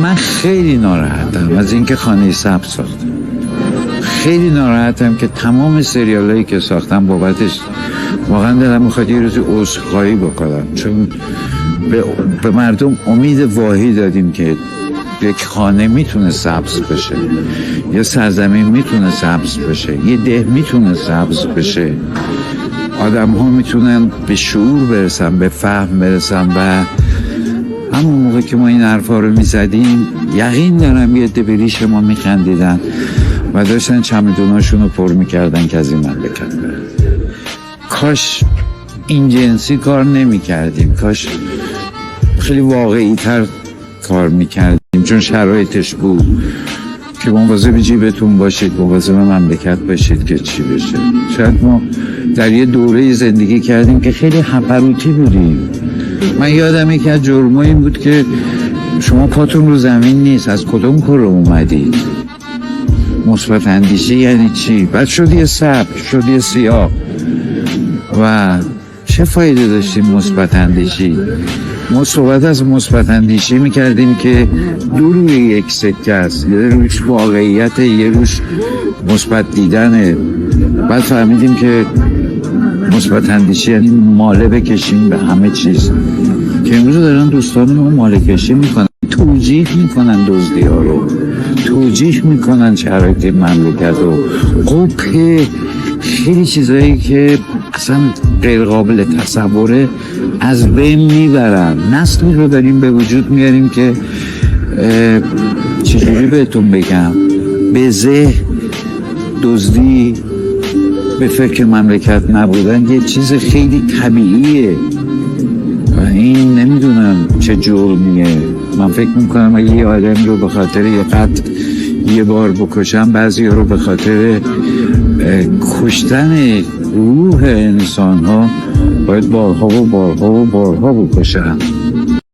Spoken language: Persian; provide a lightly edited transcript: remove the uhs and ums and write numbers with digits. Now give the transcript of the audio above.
من خیلی ناراحتم از اینکه خانه سبز ساختم. خیلی ناراحتم که تمام سریالایی که ساختم بابتش واقعا دلم میخواد یه روزی عذرخواهی بکنم، چون به مردم امید واهی دادیم که یک خانه میتونه سبز بشه، یه سرزمین میتونه سبز بشه، یه ده میتونه سبز بشه، آدم ها میتونن به شعور برسن، به فهم برسن. و همون موقع که ما این حرفا رو میزدیم یقین دارم یه عده به ریش ما میخندیدن و داشتن چمدوناشون رو پر میکردن که از این مملکت برن. کاش این جنسی کار نمیکردیم، کاش خیلی واقعی تر کار میکردیم، چون شرایطش بود که مواظب جیبتون باشید، مواظب مملکت باشید که چی بشه. شاید ما در یه دوره زندگی کردیم که خیلی هپروتی بودیم. من یادم یکی از جرم‌ها این بود که شما پاتون رو زمین نیست، از کدوم کره اومدید؟ مثبت اندیشی یعنی چی؟ بعد شد یه سبک، شد یه سیاه. و چه فایده داشتیم مثبت اندیشی؟ ما صحبت از مثبت اندیشی میکردیم که دو روی یک سکه است، یه روش واقعیت، یه روش مثبت دیدنه. بعد فهمیدیم که مثبت اندیشی یعنی ماله بکشیم به همه چیز، که امروز دارن دوستان ما ماله کشی میکنن، توجیه میکنن دزدی ها رو، توجیه میکنن شرایط مملکت رو، قبه خیلی چیزایی که اصلا غیر قابل تصوره از بین میبرن. نسلی رو داریم به وجود میاریم که چجوری بهتون بگم، به ذهن دزدی، به فکر مملکت نبودن یه چیز خیلی طبیعیه و این نمیدونم چه جرمیه. من فکر میکنم اگه یه آدم رو به خاطر یه قتل یه بار بکشم، بعضی رو به خاطر کشتن روح انسان ها باید بارها و بارها و بارها بکشن.